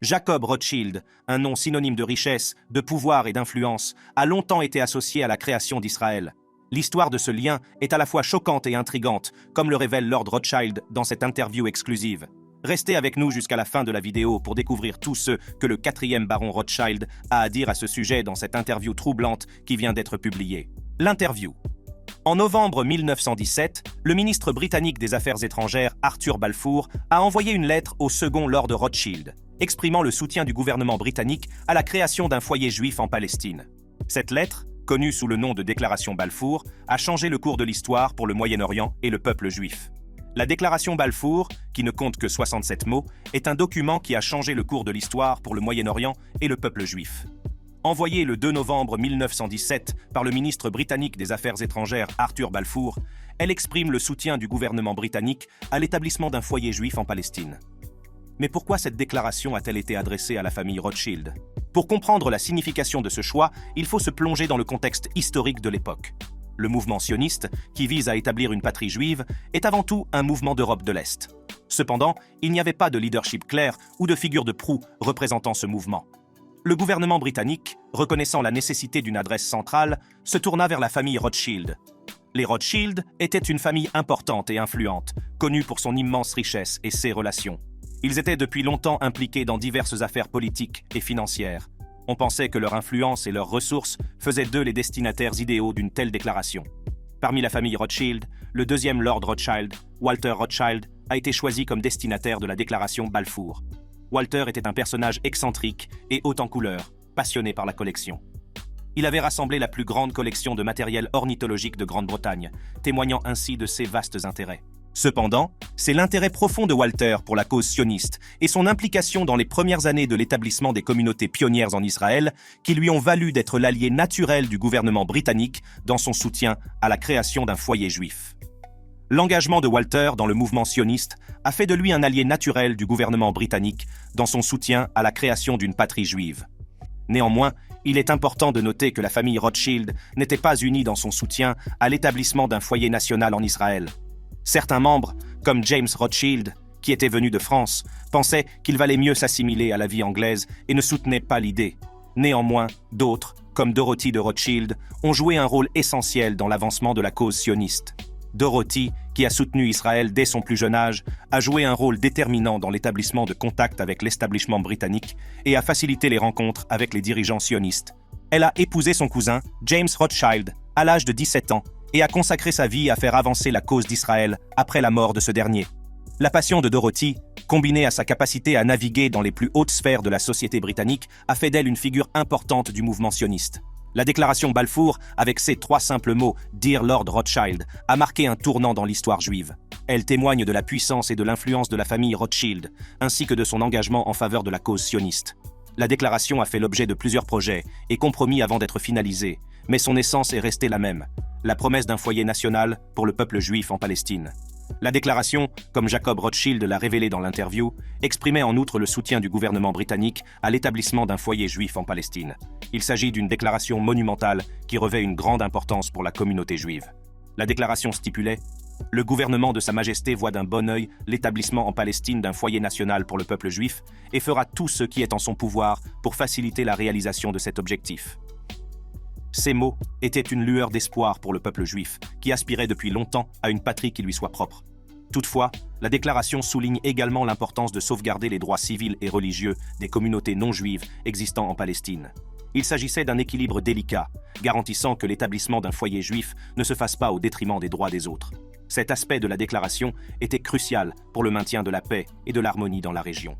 Jacob Rothschild, un nom synonyme de richesse, de pouvoir et d'influence, a longtemps été associé à la création d'Israël. L'histoire de ce lien est à la fois choquante et intrigante, comme le révèle Lord Rothschild dans cette interview exclusive. Restez avec nous jusqu'à la fin de la vidéo pour découvrir tout ce que le 4e baron Rothschild a à dire à ce sujet dans cette interview troublante qui vient d'être publiée. L'interview. En novembre 1917, le ministre britannique des Affaires étrangères Arthur Balfour a envoyé une lettre au second Lord Rothschild, exprimant le soutien du gouvernement britannique à la création d'un foyer juif en Palestine. Cette lettre, connue sous le nom de Déclaration Balfour, a changé le cours de l'histoire pour le Moyen-Orient et le peuple juif. La Déclaration Balfour, qui ne compte que 67 mots, est un document qui a changé le cours de l'histoire pour le Moyen-Orient et le peuple juif. Envoyée le 2 novembre 1917 par le ministre britannique des Affaires étrangères Arthur Balfour, elle exprime le soutien du gouvernement britannique à l'établissement d'un foyer juif en Palestine. Mais pourquoi cette déclaration a-t-elle été adressée à la famille Rothschild? Pour comprendre la signification de ce choix, il faut se plonger dans le contexte historique de l'époque. Le mouvement sioniste, qui vise à établir une patrie juive, est avant tout un mouvement d'Europe de l'Est. Cependant, il n'y avait pas de leadership clair ou de figure de proue représentant ce mouvement. Le gouvernement britannique, reconnaissant la nécessité d'une adresse centrale, se tourna vers la famille Rothschild. Les Rothschild étaient une famille importante et influente, connue pour son immense richesse et ses relations. Ils étaient depuis longtemps impliqués dans diverses affaires politiques et financières. On pensait que leur influence et leurs ressources faisaient d'eux les destinataires idéaux d'une telle déclaration. Parmi la famille Rothschild, le 2e Lord Rothschild, Walter Rothschild, a été choisi comme destinataire de la déclaration Balfour. Walter était un personnage excentrique et haut en couleur, passionné par la collection. Il avait rassemblé la plus grande collection de matériel ornithologique de Grande-Bretagne, témoignant ainsi de ses vastes intérêts. Cependant, c'est l'intérêt profond de Walter pour la cause sioniste et son implication dans les premières années de l'établissement des communautés pionnières en Israël qui lui ont valu d'être l'allié naturel du gouvernement britannique dans son soutien à la création d'un foyer juif. L'engagement de Walter dans le mouvement sioniste a fait de lui un allié naturel du gouvernement britannique dans son soutien à la création d'une patrie juive. Néanmoins, il est important de noter que la famille Rothschild n'était pas unie dans son soutien à l'établissement d'un foyer national en Israël. Certains membres, comme James Rothschild, qui était venu de France, pensaient qu'il valait mieux s'assimiler à la vie anglaise et ne soutenaient pas l'idée. Néanmoins, d'autres, comme Dorothy de Rothschild, ont joué un rôle essentiel dans l'avancement de la cause sioniste. Dorothy, qui a soutenu Israël dès son plus jeune âge, a joué un rôle déterminant dans l'établissement de contacts avec l'établissement britannique et a facilité les rencontres avec les dirigeants sionistes. Elle a épousé son cousin, James Rothschild, à l'âge de 17 ans, et a consacré sa vie à faire avancer la cause d'Israël après la mort de ce dernier. La passion de Dorothy, combinée à sa capacité à naviguer dans les plus hautes sphères de la société britannique, a fait d'elle une figure importante du mouvement sioniste. La déclaration Balfour, avec ses 3 simples mots « Dear Lord Rothschild », a marqué un tournant dans l'histoire juive. Elle témoigne de la puissance et de l'influence de la famille Rothschild, ainsi que de son engagement en faveur de la cause sioniste. La déclaration a fait l'objet de plusieurs projets et compromis avant d'être finalisée, mais son essence est restée la même, la promesse d'un foyer national pour le peuple juif en Palestine. La déclaration, comme Jacob Rothschild l'a révélé dans l'interview, exprimait en outre le soutien du gouvernement britannique à l'établissement d'un foyer juif en Palestine. Il s'agit d'une déclaration monumentale qui revêt une grande importance pour la communauté juive. La déclaration stipulait « Le gouvernement de Sa Majesté voit d'un bon œil l'établissement en Palestine d'un foyer national pour le peuple juif et fera tout ce qui est en son pouvoir pour faciliter la réalisation de cet objectif. » Ces mots étaient une lueur d'espoir pour le peuple juif, qui aspirait depuis longtemps à une patrie qui lui soit propre. Toutefois, la déclaration souligne également l'importance de sauvegarder les droits civils et religieux des communautés non juives existant en Palestine. Il s'agissait d'un équilibre délicat, garantissant que l'établissement d'un foyer juif ne se fasse pas au détriment des droits des autres. Cet aspect de la déclaration était crucial pour le maintien de la paix et de l'harmonie dans la région.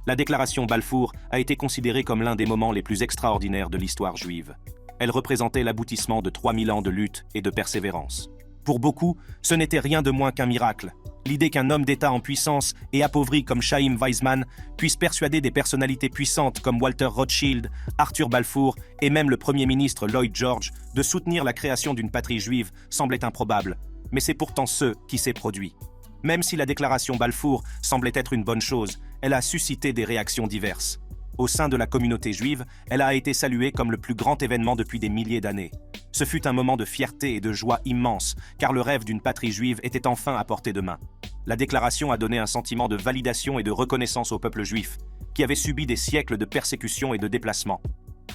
La déclaration Balfour a été considérée comme l'un des moments les plus extraordinaires de l'histoire juive. Elle représentait l'aboutissement de 3000 ans de lutte et de persévérance. Pour beaucoup, ce n'était rien de moins qu'un miracle. L'idée qu'un homme d'État en puissance et appauvri comme Chaim Weizmann puisse persuader des personnalités puissantes comme Walter Rothschild, Arthur Balfour et même le Premier ministre Lloyd George de soutenir la création d'une patrie juive semblait improbable. Mais c'est pourtant ce qui s'est produit. Même si la déclaration Balfour semblait être une bonne chose, elle a suscité des réactions diverses. Au sein de la communauté juive, elle a été saluée comme le plus grand événement depuis des milliers d'années. Ce fut un moment de fierté et de joie immense, car le rêve d'une patrie juive était enfin à portée de main. La déclaration a donné un sentiment de validation et de reconnaissance au peuple juif, qui avait subi des siècles de persécutions et de déplacements.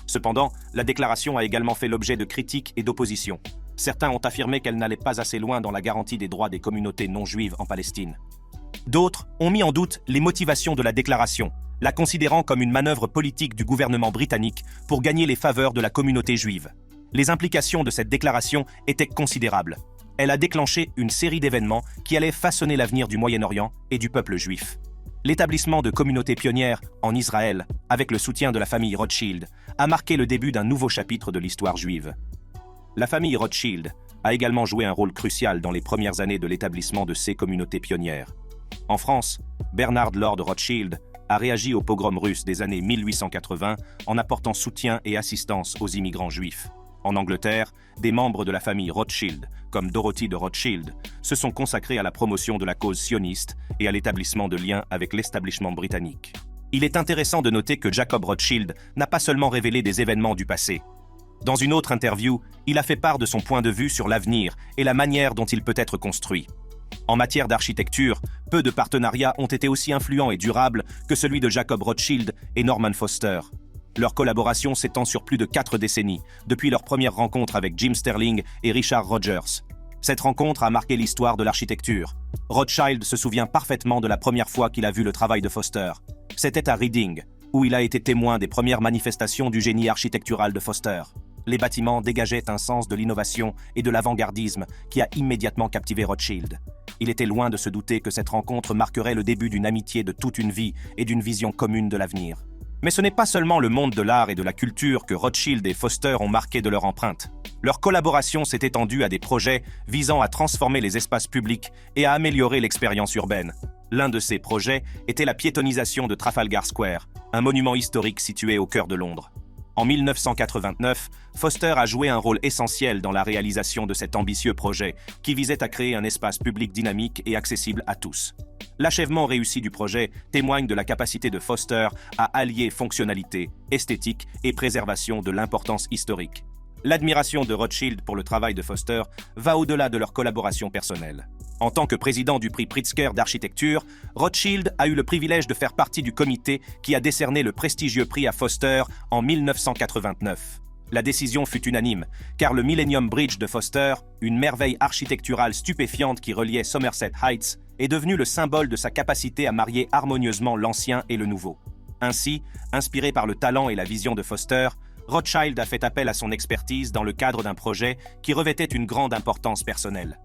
Cependant, la déclaration a également fait l'objet de critiques et d'oppositions. Certains ont affirmé qu'elle n'allait pas assez loin dans la garantie des droits des communautés non juives en Palestine. D'autres ont mis en doute les motivations de la déclaration, la considérant comme une manœuvre politique du gouvernement britannique pour gagner les faveurs de la communauté juive. Les implications de cette déclaration étaient considérables. Elle a déclenché une série d'événements qui allaient façonner l'avenir du Moyen-Orient et du peuple juif. L'établissement de communautés pionnières en Israël, avec le soutien de la famille Rothschild, a marqué le début d'un nouveau chapitre de l'histoire juive. La famille Rothschild a également joué un rôle crucial dans les premières années de l'établissement de ces communautés pionnières. En France, Bernard Lord Rothschild a réagi aux pogroms russes des années 1880 en apportant soutien et assistance aux immigrants juifs. En Angleterre, des membres de la famille Rothschild, comme Dorothy de Rothschild, se sont consacrés à la promotion de la cause sioniste et à l'établissement de liens avec l'establishment britannique. Il est intéressant de noter que Jacob Rothschild n'a pas seulement révélé des événements du passé. Dans une autre interview, il a fait part de son point de vue sur l'avenir et la manière dont il peut être construit. En matière d'architecture, peu de partenariats ont été aussi influents et durables que celui de Jacob Rothschild et Norman Foster. Leur collaboration s'étend sur plus de 4 décennies, depuis leur première rencontre avec Jim Sterling et Richard Rogers. Cette rencontre a marqué l'histoire de l'architecture. Rothschild se souvient parfaitement de la première fois qu'il a vu le travail de Foster. C'était à Reading, où il a été témoin des premières manifestations du génie architectural de Foster. Les bâtiments dégageaient un sens de l'innovation et de l'avant-gardisme qui a immédiatement captivé Rothschild. Il était loin de se douter que cette rencontre marquerait le début d'une amitié de toute une vie et d'une vision commune de l'avenir. Mais ce n'est pas seulement le monde de l'art et de la culture que Rothschild et Foster ont marqué de leur empreinte. Leur collaboration s'est étendue à des projets visant à transformer les espaces publics et à améliorer l'expérience urbaine. L'un de ces projets était la piétonisation de Trafalgar Square, un monument historique situé au cœur de Londres. En 1989, Foster a joué un rôle essentiel dans la réalisation de cet ambitieux projet qui visait à créer un espace public dynamique et accessible à tous. L'achèvement réussi du projet témoigne de la capacité de Foster à allier fonctionnalité, esthétique et préservation de l'importance historique. L'admiration de Rothschild pour le travail de Foster va au-delà de leur collaboration personnelle. En tant que président du prix Pritzker d'architecture, Rothschild a eu le privilège de faire partie du comité qui a décerné le prestigieux prix à Foster en 1989. La décision fut unanime, car le Millennium Bridge de Foster, une merveille architecturale stupéfiante qui reliait Somerset Heights, est devenu le symbole de sa capacité à marier harmonieusement l'ancien et le nouveau. Ainsi, inspiré par le talent et la vision de Foster, Rothschild a fait appel à son expertise dans le cadre d'un projet qui revêtait une grande importance personnelle.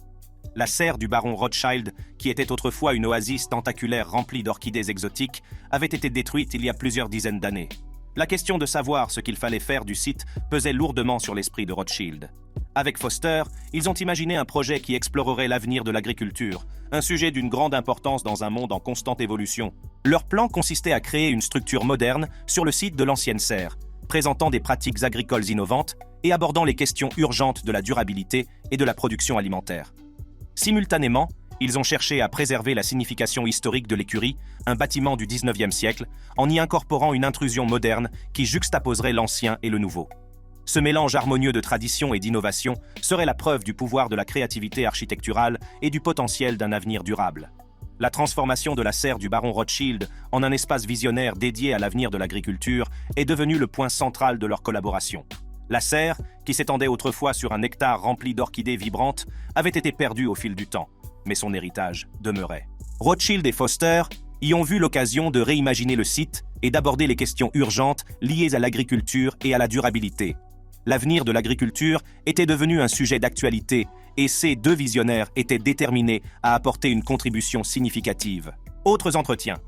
La serre du baron Rothschild, qui était autrefois une oasis tentaculaire remplie d'orchidées exotiques, avait été détruite il y a plusieurs dizaines d'années. La question de savoir ce qu'il fallait faire du site pesait lourdement sur l'esprit de Rothschild. Avec Foster, ils ont imaginé un projet qui explorerait l'avenir de l'agriculture, un sujet d'une grande importance dans un monde en constante évolution. Leur plan consistait à créer une structure moderne sur le site de l'ancienne serre, présentant des pratiques agricoles innovantes et abordant les questions urgentes de la durabilité et de la production alimentaire. Simultanément, ils ont cherché à préserver la signification historique de l'écurie, un bâtiment du XIXe siècle, en y incorporant une intrusion moderne qui juxtaposerait l'ancien et le nouveau. Ce mélange harmonieux de tradition et d'innovation serait la preuve du pouvoir de la créativité architecturale et du potentiel d'un avenir durable. La transformation de la serre du baron Rothschild en un espace visionnaire dédié à l'avenir de l'agriculture est devenue le point central de leur collaboration. La serre, qui s'étendait autrefois sur un hectare rempli d'orchidées vibrantes, avait été perdue au fil du temps, mais son héritage demeurait. Rothschild et Foster y ont vu l'occasion de réimaginer le site et d'aborder les questions urgentes liées à l'agriculture et à la durabilité. L'avenir de l'agriculture était devenu un sujet d'actualité et ces deux visionnaires étaient déterminés à apporter une contribution significative. Autres entretiens.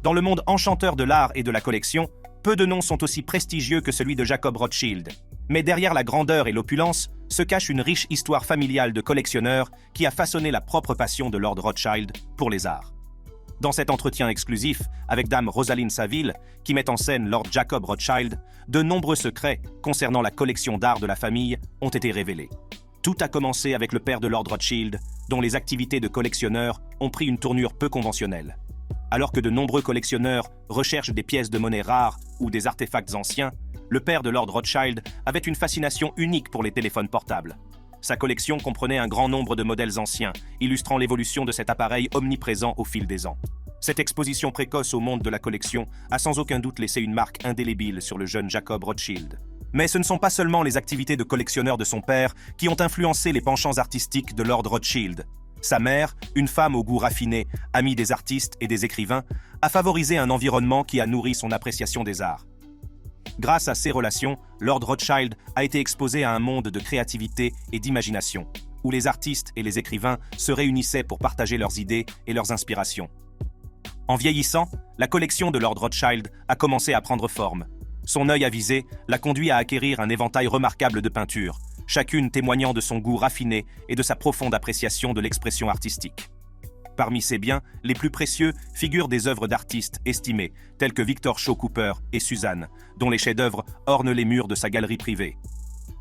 Dans le monde enchanteur de l'art et de la collection, peu de noms sont aussi prestigieux que celui de Jacob Rothschild. Mais derrière la grandeur et l'opulence se cache une riche histoire familiale de collectionneurs qui a façonné la propre passion de Lord Rothschild pour les arts. Dans cet entretien exclusif avec Dame Rosaline Saville, qui met en scène Lord Jacob Rothschild, de nombreux secrets concernant la collection d'art de la famille ont été révélés. Tout a commencé avec le père de Lord Rothschild, dont les activités de collectionneur ont pris une tournure peu conventionnelle. Alors que de nombreux collectionneurs recherchent des pièces de monnaie rares ou des artefacts anciens, le père de Lord Rothschild avait une fascination unique pour les téléphones portables. Sa collection comprenait un grand nombre de modèles anciens, illustrant l'évolution de cet appareil omniprésent au fil des ans. Cette exposition précoce au monde de la collection a sans aucun doute laissé une marque indélébile sur le jeune Jacob Rothschild. Mais ce ne sont pas seulement les activités de collectionneur de son père qui ont influencé les penchants artistiques de Lord Rothschild. Sa mère, une femme au goût raffiné, amie des artistes et des écrivains, a favorisé un environnement qui a nourri son appréciation des arts. Grâce à ces relations, Lord Rothschild a été exposé à un monde de créativité et d'imagination, où les artistes et les écrivains se réunissaient pour partager leurs idées et leurs inspirations. En vieillissant, la collection de Lord Rothschild a commencé à prendre forme. Son œil avisé l'a conduit à acquérir un éventail remarquable de peintures, chacune témoignant de son goût raffiné et de sa profonde appréciation de l'expression artistique. Parmi ces biens, les plus précieux figurent des œuvres d'artistes estimés, tels que Victor Shaw Cooper et Suzanne, dont les chefs-d'œuvre ornent les murs de sa galerie privée.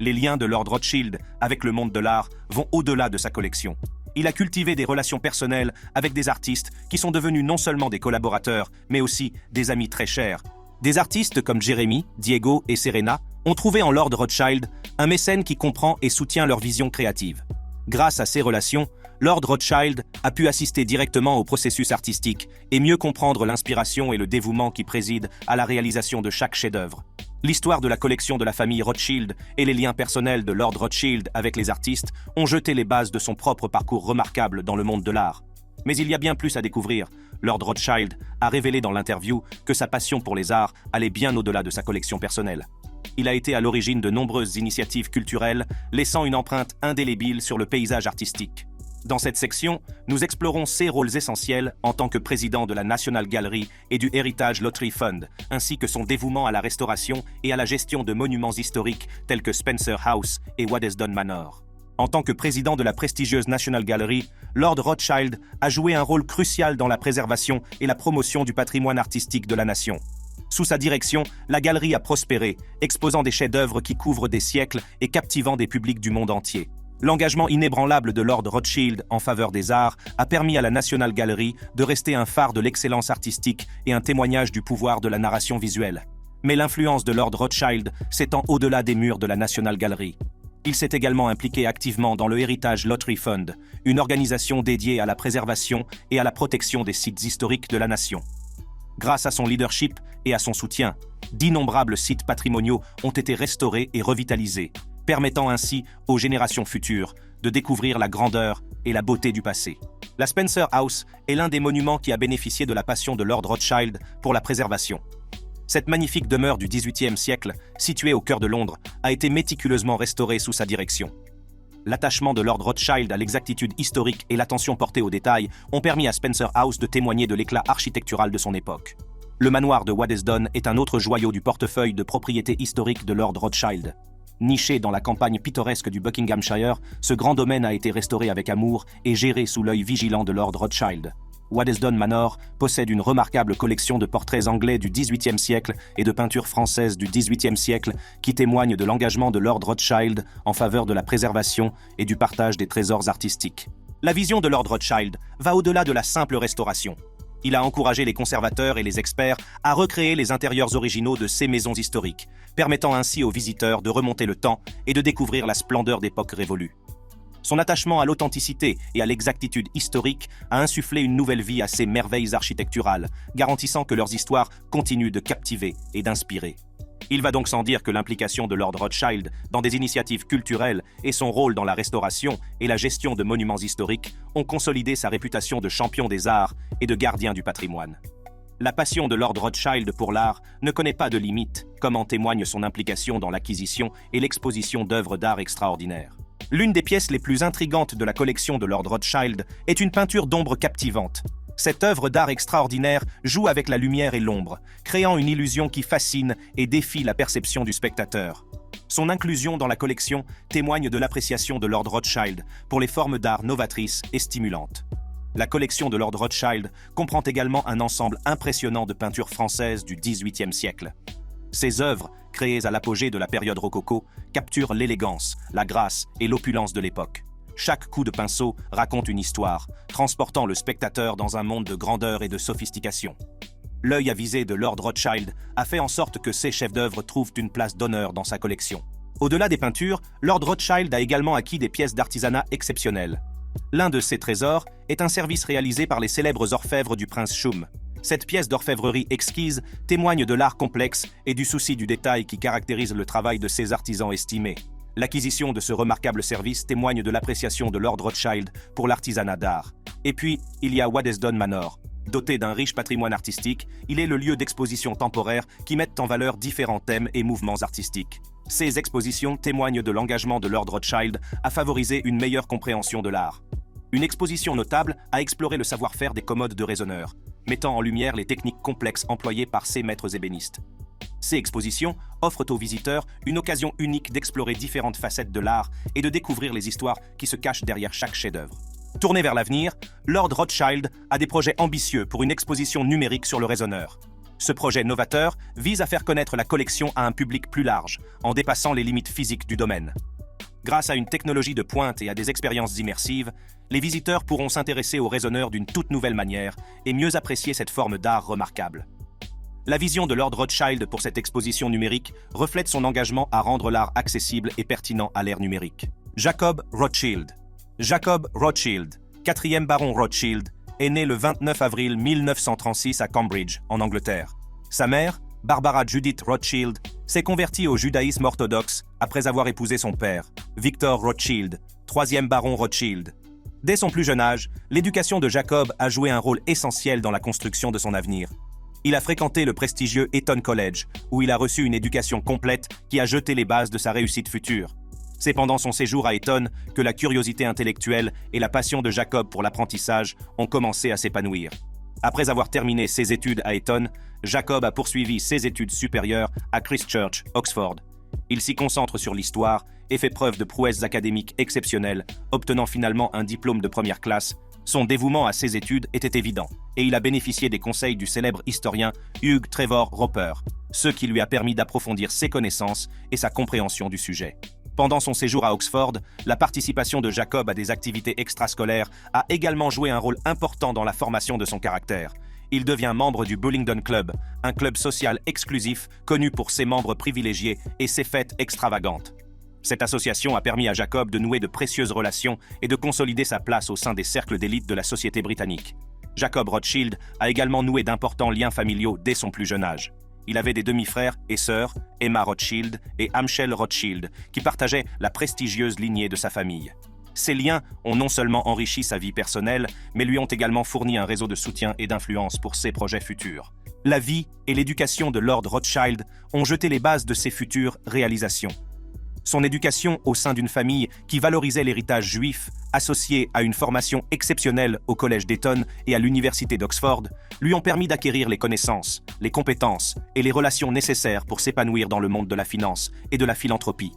Les liens de Lord Rothschild avec le monde de l'art vont au-delà de sa collection. Il a cultivé des relations personnelles avec des artistes qui sont devenus non seulement des collaborateurs, mais aussi des amis très chers. Des artistes comme Jérémy, Diego et Serena ont trouvé en Lord Rothschild un mécène qui comprend et soutient leur vision créative. Grâce à ces relations, Lord Rothschild a pu assister directement au processus artistique et mieux comprendre l'inspiration et le dévouement qui président à la réalisation de chaque chef-d'œuvre. L'histoire de la collection de la famille Rothschild et les liens personnels de Lord Rothschild avec les artistes ont jeté les bases de son propre parcours remarquable dans le monde de l'art. Mais il y a bien plus à découvrir. Lord Rothschild a révélé dans l'interview que sa passion pour les arts allait bien au-delà de sa collection personnelle. Il a été à l'origine de nombreuses initiatives culturelles, laissant une empreinte indélébile sur le paysage artistique. Dans cette section, nous explorons ses rôles essentiels en tant que président de la National Gallery et du Heritage Lottery Fund, ainsi que son dévouement à la restauration et à la gestion de monuments historiques tels que Spencer House et Waddesdon Manor. En tant que président de la prestigieuse National Gallery, Lord Rothschild a joué un rôle crucial dans la préservation et la promotion du patrimoine artistique de la nation. Sous sa direction, la galerie a prospéré, exposant des chefs-d'œuvre qui couvrent des siècles et captivant des publics du monde entier. L'engagement inébranlable de Lord Rothschild en faveur des arts a permis à la National Gallery de rester un phare de l'excellence artistique et un témoignage du pouvoir de la narration visuelle. Mais l'influence de Lord Rothschild s'étend au-delà des murs de la National Gallery. Il s'est également impliqué activement dans le Heritage Lottery Fund, une organisation dédiée à la préservation et à la protection des sites historiques de la nation. Grâce à son leadership et à son soutien, d'innombrables sites patrimoniaux ont été restaurés et revitalisés, permettant ainsi aux générations futures de découvrir la grandeur et la beauté du passé. La Spencer House est l'un des monuments qui a bénéficié de la passion de Lord Rothschild pour la préservation. Cette magnifique demeure du XVIIIe siècle, située au cœur de Londres, a été méticuleusement restaurée sous sa direction. L'attachement de Lord Rothschild à l'exactitude historique et l'attention portée aux détails ont permis à Spencer House de témoigner de l'éclat architectural de son époque. Le manoir de Waddesdon est un autre joyau du portefeuille de propriété historique de Lord Rothschild. Niché dans la campagne pittoresque du Buckinghamshire, ce grand domaine a été restauré avec amour et géré sous l'œil vigilant de Lord Rothschild. Waddesdon Manor possède une remarquable collection de portraits anglais du XVIIIe siècle et de peintures françaises du XVIIIe siècle qui témoignent de l'engagement de Lord Rothschild en faveur de la préservation et du partage des trésors artistiques. La vision de Lord Rothschild va au-delà de la simple restauration. Il a encouragé les conservateurs et les experts à recréer les intérieurs originaux de ces maisons historiques, permettant ainsi aux visiteurs de remonter le temps et de découvrir la splendeur d'époques révolues. Son attachement à l'authenticité et à l'exactitude historique a insufflé une nouvelle vie à ces merveilles architecturales, garantissant que leurs histoires continuent de captiver et d'inspirer. Il va donc sans dire que l'implication de Lord Rothschild dans des initiatives culturelles et son rôle dans la restauration et la gestion de monuments historiques ont consolidé sa réputation de champion des arts et de gardien du patrimoine. La passion de Lord Rothschild pour l'art ne connaît pas de limite, comme en témoigne son implication dans l'acquisition et l'exposition d'œuvres d'art extraordinaires. L'une des pièces les plus intrigantes de la collection de Lord Rothschild est une peinture d'ombre captivante. Cette œuvre d'art extraordinaire joue avec la lumière et l'ombre, créant une illusion qui fascine et défie la perception du spectateur. Son inclusion dans la collection témoigne de l'appréciation de Lord Rothschild pour les formes d'art novatrices et stimulantes. La collection de Lord Rothschild comprend également un ensemble impressionnant de peintures françaises du XVIIIe siècle. Ces œuvres, créées à l'apogée de la période rococo, capturent l'élégance, la grâce et l'opulence de l'époque. Chaque coup de pinceau raconte une histoire, transportant le spectateur dans un monde de grandeur et de sophistication. L'œil avisé de Lord Rothschild a fait en sorte que ces chefs-d'œuvre trouvent une place d'honneur dans sa collection. Au-delà des peintures, Lord Rothschild a également acquis des pièces d'artisanat exceptionnelles. L'un de ces trésors est un service réalisé par les célèbres orfèvres du prince Shum. Cette pièce d'orfèvrerie exquise témoigne de l'art complexe et du souci du détail qui caractérise le travail de ces artisans estimés. L'acquisition de ce remarquable service témoigne de l'appréciation de Lord Rothschild pour l'artisanat d'art. Et puis, il y a Waddesdon Manor. Doté d'un riche patrimoine artistique, il est le lieu d'expositions temporaires qui mettent en valeur différents thèmes et mouvements artistiques. Ces expositions témoignent de l'engagement de Lord Rothschild à favoriser une meilleure compréhension de l'art. Une exposition notable a exploré le savoir-faire des commodes de raisonneurs, mettant en lumière les techniques complexes employées par ces maîtres ébénistes. Ces expositions offrent aux visiteurs une occasion unique d'explorer différentes facettes de l'art et de découvrir les histoires qui se cachent derrière chaque chef-d'œuvre. Tourné vers l'avenir, Lord Rothschild a des projets ambitieux pour une exposition numérique sur le raisonneur. Ce projet novateur vise à faire connaître la collection à un public plus large, en dépassant les limites physiques du domaine. Grâce à une technologie de pointe et à des expériences immersives, les visiteurs pourront s'intéresser au raisonneur d'une toute nouvelle manière et mieux apprécier cette forme d'art remarquable. La vision de Lord Rothschild pour cette exposition numérique reflète son engagement à rendre l'art accessible et pertinent à l'ère numérique. Jacob Rothschild. Jacob Rothschild, 4e baron Rothschild, est né le 29 avril 1936 à Cambridge, en Angleterre. Sa mère, Barbara Judith Rothschild, s'est convertie au judaïsme orthodoxe après avoir épousé son père, Victor Rothschild, 3e baron Rothschild. Dès son plus jeune âge, l'éducation de Jacob a joué un rôle essentiel dans la construction de son avenir. Il a fréquenté le prestigieux Eton College, où il a reçu une éducation complète qui a jeté les bases de sa réussite future. C'est pendant son séjour à Eton que la curiosité intellectuelle et la passion de Jacob pour l'apprentissage ont commencé à s'épanouir. Après avoir terminé ses études à Eton, Jacob a poursuivi ses études supérieures à Christ Church, Oxford. Il s'y concentre sur l'histoire et fait preuve de prouesses académiques exceptionnelles, obtenant finalement un diplôme de première classe. Son dévouement à ses études était évident, et il a bénéficié des conseils du célèbre historien Hugh Trevor Roper, ce qui lui a permis d'approfondir ses connaissances et sa compréhension du sujet. Pendant son séjour à Oxford, la participation de Jacob à des activités extrascolaires a également joué un rôle important dans la formation de son caractère. Il devient membre du Bullingdon Club, un club social exclusif connu pour ses membres privilégiés et ses fêtes extravagantes. Cette association a permis à Jacob de nouer de précieuses relations et de consolider sa place au sein des cercles d'élite de la société britannique. Jacob Rothschild a également noué d'importants liens familiaux dès son plus jeune âge. Il avait des demi-frères et sœurs, Emma Rothschild et Amschel Rothschild, qui partageaient la prestigieuse lignée de sa famille. Ces liens ont non seulement enrichi sa vie personnelle, mais lui ont également fourni un réseau de soutien et d'influence pour ses projets futurs. La vie et l'éducation de Lord Rothschild ont jeté les bases de ses futures réalisations. Son éducation au sein d'une famille qui valorisait l'héritage juif, associée à une formation exceptionnelle au collège d'Eton et à l'université d'Oxford, lui ont permis d'acquérir les connaissances, les compétences et les relations nécessaires pour s'épanouir dans le monde de la finance et de la philanthropie.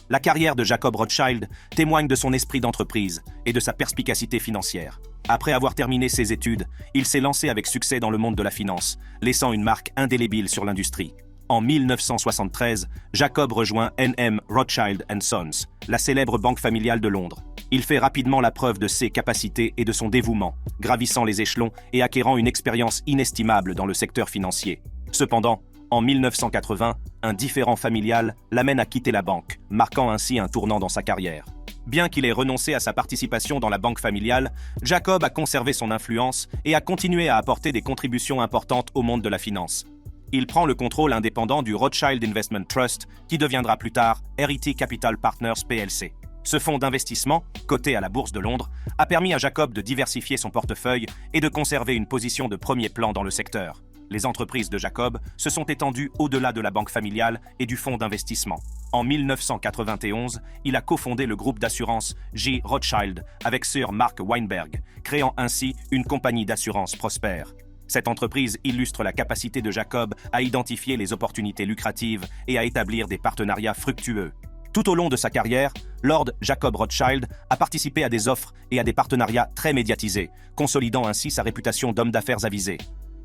La carrière de Jacob Rothschild témoigne de son esprit d'entreprise et de sa perspicacité financière. Après avoir terminé ses études, il s'est lancé avec succès dans le monde de la finance, laissant une marque indélébile sur l'industrie. En 1973, Jacob rejoint N.M. Rothschild & Sons, la célèbre banque familiale de Londres. Il fait rapidement la preuve de ses capacités et de son dévouement, gravissant les échelons et acquérant une expérience inestimable dans le secteur financier. Cependant, en 1980, un différend familial l'amène à quitter la banque, marquant ainsi un tournant dans sa carrière. Bien qu'il ait renoncé à sa participation dans la banque familiale, Jacob a conservé son influence et a continué à apporter des contributions importantes au monde de la finance. Il prend le contrôle indépendant du Rothschild Investment Trust, qui deviendra plus tard RET Capital Partners plc. Ce fonds d'investissement, coté à la Bourse de Londres, a permis à Jacob de diversifier son portefeuille et de conserver une position de premier plan dans le secteur. Les entreprises de Jacob se sont étendues au-delà de la banque familiale et du fonds d'investissement. En 1991, il a cofondé le groupe d'assurance J. Rothschild avec Sir Mark Weinberg, créant ainsi une compagnie d'assurance prospère. Cette entreprise illustre la capacité de Jacob à identifier les opportunités lucratives et à établir des partenariats fructueux. Tout au long de sa carrière, Lord Jacob Rothschild a participé à des offres et à des partenariats très médiatisés, consolidant ainsi sa réputation d'homme d'affaires avisé.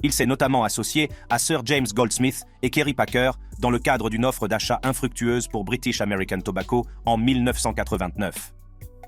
Il s'est notamment associé à Sir James Goldsmith et Kerry Packer dans le cadre d'une offre d'achat infructueuse pour British American Tobacco en 1989.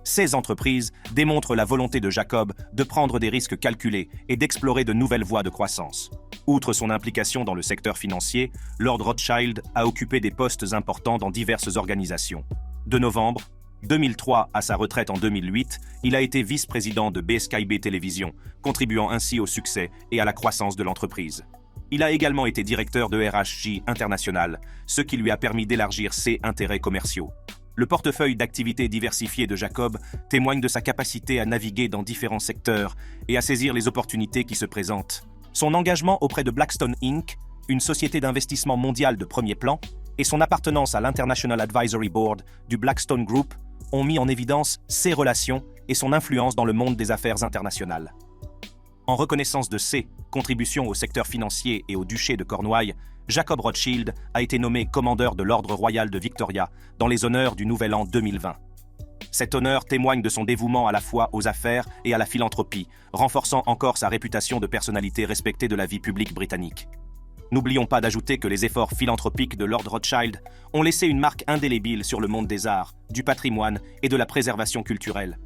Ces entreprises démontrent la volonté de Jacob de prendre des risques calculés et d'explorer de nouvelles voies de croissance. Outre son implication dans le secteur financier, Lord Rothschild a occupé des postes importants dans diverses organisations. De novembre 2003 à sa retraite en 2008, il a été vice-président de BSKB Télévision, contribuant ainsi au succès et à la croissance de l'entreprise. Il a également été directeur de RHJ International, ce qui lui a permis d'élargir ses intérêts commerciaux. Le portefeuille d'activités diversifiées de Jacob témoigne de sa capacité à naviguer dans différents secteurs et à saisir les opportunités qui se présentent. Son engagement auprès de Blackstone Inc., une société d'investissement mondiale de premier plan, et son appartenance à l'International Advisory Board du Blackstone Group ont mis en évidence ses relations et son influence dans le monde des affaires internationales. En reconnaissance de ses contributions au secteur financier et au duché de Cornouailles, Jacob Rothschild a été nommé commandeur de l'Ordre royal de Victoria dans les honneurs du Nouvel An 2020. Cet honneur témoigne de son dévouement à la fois aux affaires et à la philanthropie, renforçant encore sa réputation de personnalité respectée de la vie publique britannique. N'oublions pas d'ajouter que les efforts philanthropiques de Lord Rothschild ont laissé une marque indélébile sur le monde des arts, du patrimoine et de la préservation culturelle.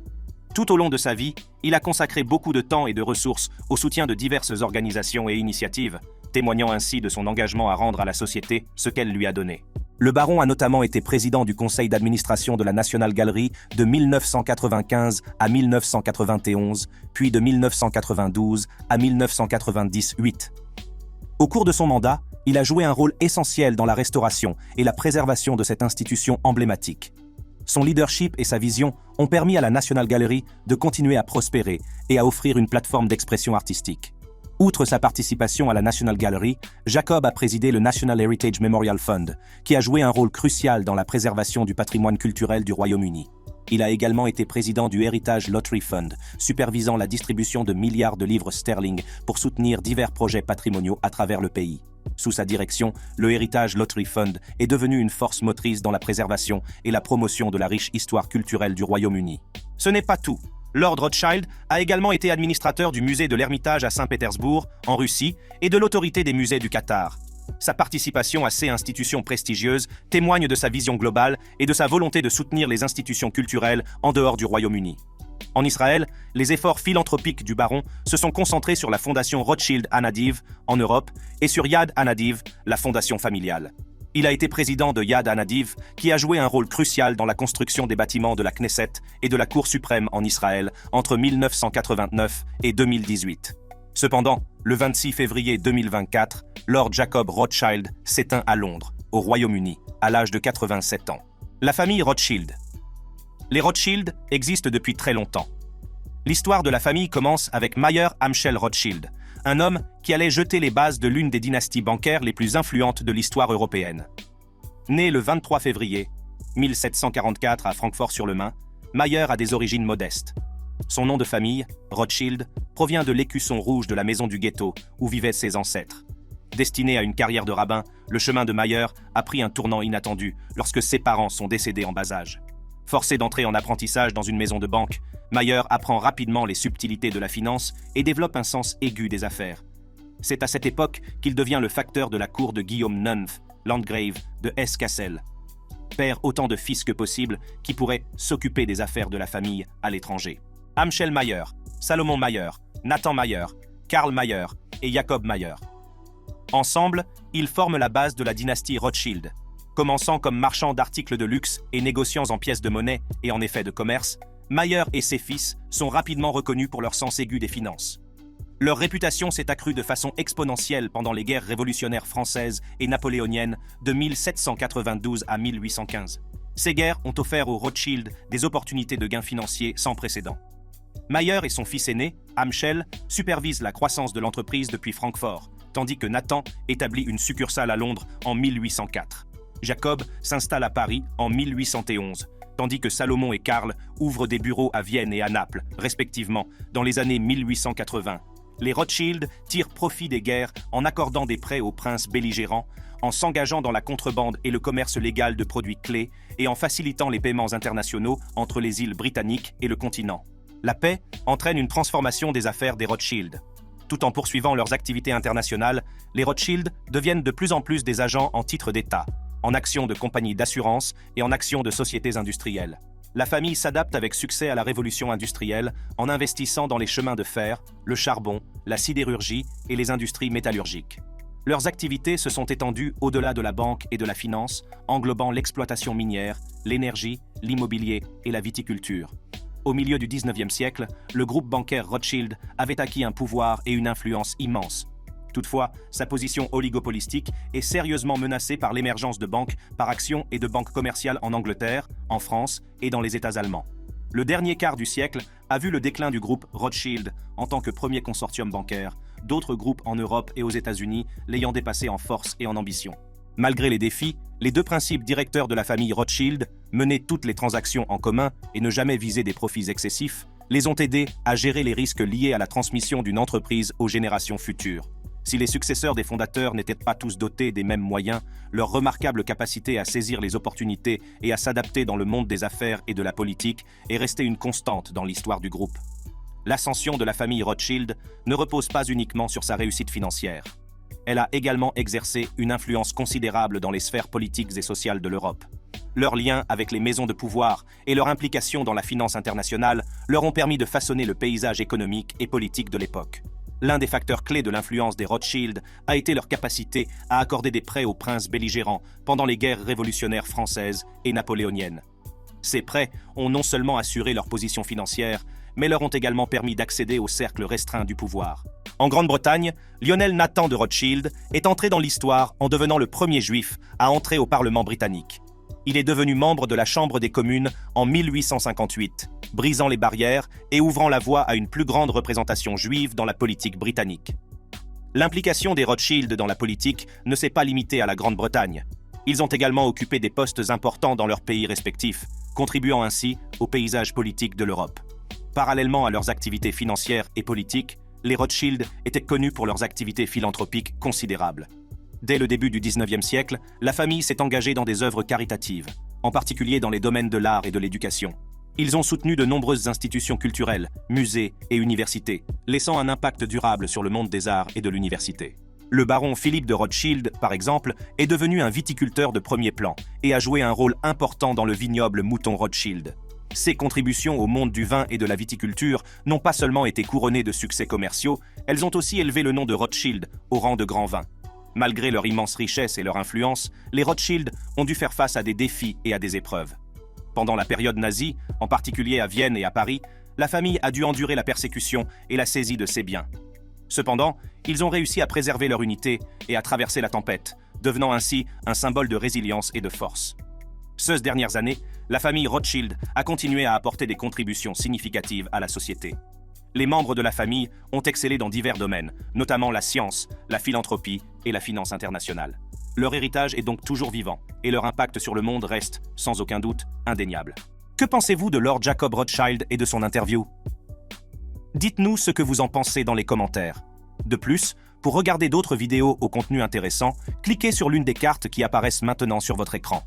Tout au long de sa vie, il a consacré beaucoup de temps et de ressources au soutien de diverses organisations et initiatives, témoignant ainsi de son engagement à rendre à la société ce qu'elle lui a donné. Le baron a notamment été président du conseil d'administration de la National Gallery de 1995 à 1991, puis de 1992 à 1998. Au cours de son mandat, il a joué un rôle essentiel dans la restauration et la préservation de cette institution emblématique. Son leadership et sa vision ont permis à la National Gallery de continuer à prospérer et à offrir une plateforme d'expression artistique. Outre sa participation à la National Gallery, Jacob a présidé le National Heritage Memorial Fund, qui a joué un rôle crucial dans la préservation du patrimoine culturel du Royaume-Uni. Il a également été président du Heritage Lottery Fund, supervisant la distribution de milliards de livres sterling pour soutenir divers projets patrimoniaux à travers le pays. Sous sa direction, le Heritage Lottery Fund est devenu une force motrice dans la préservation et la promotion de la riche histoire culturelle du Royaume-Uni. Ce n'est pas tout. Lord Rothschild a également été administrateur du musée de l'Ermitage à Saint-Pétersbourg, en Russie, et de l'autorité des musées du Qatar. Sa participation à ces institutions prestigieuses témoigne de sa vision globale et de sa volonté de soutenir les institutions culturelles en dehors du Royaume-Uni. En Israël, les efforts philanthropiques du baron se sont concentrés sur la fondation Rothschild Anadiv en Europe et sur Yad Anadiv, la fondation familiale. Il a été président de Yad Anadiv, qui a joué un rôle crucial dans la construction des bâtiments de la Knesset et de la Cour suprême en Israël entre 1989 et 2018. Cependant, le 26 février 2024, Lord Jacob Rothschild s'éteint à Londres, au Royaume-Uni, à l'âge de 87 ans. La famille Rothschild. Les Rothschild existent depuis très longtemps. L'histoire de la famille commence avec Mayer Amschel Rothschild, un homme qui allait jeter les bases de l'une des dynasties bancaires les plus influentes de l'histoire européenne. Né le 23 février 1744 à Francfort-sur-le-Main, Mayer a des origines modestes. Son nom de famille, Rothschild, provient de l'écusson rouge de la maison du ghetto où vivaient ses ancêtres. Destiné à une carrière de rabbin, le chemin de Mayer a pris un tournant inattendu lorsque ses parents sont décédés en bas âge. Forcé d'entrer en apprentissage dans une maison de banque, Mayer apprend rapidement les subtilités de la finance et développe un sens aigu des affaires. C'est à cette époque qu'il devient le facteur de la cour de Guillaume Nunf, landgrave de Hesse-Cassel. Père autant de fils que possible qui pourraient s'occuper des affaires de la famille à l'étranger. Amschel Mayer, Salomon Mayer, Nathan Mayer, Karl Mayer et Jacob Mayer. Ensemble, ils forment la base de la dynastie Rothschild. Commençant comme marchands d'articles de luxe et négociants en pièces de monnaie et en effets de commerce, Mayer et ses fils sont rapidement reconnus pour leur sens aigu des finances. Leur réputation s'est accrue de façon exponentielle pendant les guerres révolutionnaires françaises et napoléoniennes de 1792 à 1815. Ces guerres ont offert aux Rothschild des opportunités de gains financiers sans précédent. Mayer et son fils aîné, Amschel, supervisent la croissance de l'entreprise depuis Francfort, tandis que Nathan établit une succursale à Londres en 1804. Jacob s'installe à Paris en 1811, tandis que Salomon et Karl ouvrent des bureaux à Vienne et à Naples, respectivement, dans les années 1880. Les Rothschild tirent profit des guerres en accordant des prêts aux princes belligérants, en s'engageant dans la contrebande et le commerce légal de produits clés et en facilitant les paiements internationaux entre les îles britanniques et le continent. La paix entraîne une transformation des affaires des Rothschild. Tout en poursuivant leurs activités internationales, les Rothschild deviennent de plus en plus des agents en titre d'État, en actions de compagnies d'assurance et en actions de sociétés industrielles. La famille s'adapte avec succès à la révolution industrielle en investissant dans les chemins de fer, le charbon, la sidérurgie et les industries métallurgiques. Leurs activités se sont étendues au-delà de la banque et de la finance, englobant l'exploitation minière, l'énergie, l'immobilier et la viticulture. Au milieu du 19e siècle, le groupe bancaire Rothschild avait acquis un pouvoir et une influence immenses. Toutefois, sa position oligopolistique est sérieusement menacée par l'émergence de banques par action et de banques commerciales en Angleterre, en France et dans les États allemands. Le dernier quart du siècle a vu le déclin du groupe Rothschild en tant que premier consortium bancaire, d'autres groupes en Europe et aux États-Unis l'ayant dépassé en force et en ambition. Malgré les défis, les deux principes directeurs de la famille Rothschild, mener toutes les transactions en commun et ne jamais viser des profits excessifs, les ont aidés à gérer les risques liés à la transmission d'une entreprise aux générations futures. Si les successeurs des fondateurs n'étaient pas tous dotés des mêmes moyens, leur remarquable capacité à saisir les opportunités et à s'adapter dans le monde des affaires et de la politique est restée une constante dans l'histoire du groupe. L'ascension de la famille Rothschild ne repose pas uniquement sur sa réussite financière. Elle a également exercé une influence considérable dans les sphères politiques et sociales de l'Europe. Leurs liens avec les maisons de pouvoir et leur implication dans la finance internationale leur ont permis de façonner le paysage économique et politique de l'époque. L'un des facteurs clés de l'influence des Rothschild a été leur capacité à accorder des prêts aux princes belligérants pendant les guerres révolutionnaires françaises et napoléoniennes. Ces prêts ont non seulement assuré leur position financière, mais leur ont également permis d'accéder au cercle restreint du pouvoir. En Grande-Bretagne, Lionel Nathan de Rothschild est entré dans l'histoire en devenant le premier juif à entrer au Parlement britannique. Il est devenu membre de la Chambre des communes en 1858, brisant les barrières et ouvrant la voie à une plus grande représentation juive dans la politique britannique. L'implication des Rothschild dans la politique ne s'est pas limitée à la Grande-Bretagne. Ils ont également occupé des postes importants dans leurs pays respectifs, contribuant ainsi au paysage politique de l'Europe. Parallèlement à leurs activités financières et politiques, les Rothschild étaient connus pour leurs activités philanthropiques considérables. Dès le début du 19e siècle, la famille s'est engagée dans des œuvres caritatives, en particulier dans les domaines de l'art et de l'éducation. Ils ont soutenu de nombreuses institutions culturelles, musées et universités, laissant un impact durable sur le monde des arts et de l'université. Le baron Philippe de Rothschild, par exemple, est devenu un viticulteur de premier plan et a joué un rôle important dans le vignoble Mouton Rothschild. Ses contributions au monde du vin et de la viticulture n'ont pas seulement été couronnées de succès commerciaux, elles ont aussi élevé le nom de Rothschild au rang de grand vin. Malgré leur immense richesse et leur influence, les Rothschild ont dû faire face à des défis et à des épreuves. Pendant la période nazie, en particulier à Vienne et à Paris, la famille a dû endurer la persécution et la saisie de ses biens. Cependant, ils ont réussi à préserver leur unité et à traverser la tempête, devenant ainsi un symbole de résilience et de force. Ces dernières années, la famille Rothschild a continué à apporter des contributions significatives à la société. Les membres de la famille ont excellé dans divers domaines, notamment la science, la philanthropie et la finance internationale. Leur héritage est donc toujours vivant, et leur impact sur le monde reste, sans aucun doute, indéniable. Que pensez-vous de Lord Jacob Rothschild et de son interview? Dites-nous ce que vous en pensez dans les commentaires. De plus, pour regarder d'autres vidéos au contenu intéressant, cliquez sur l'une des cartes qui apparaissent maintenant sur votre écran.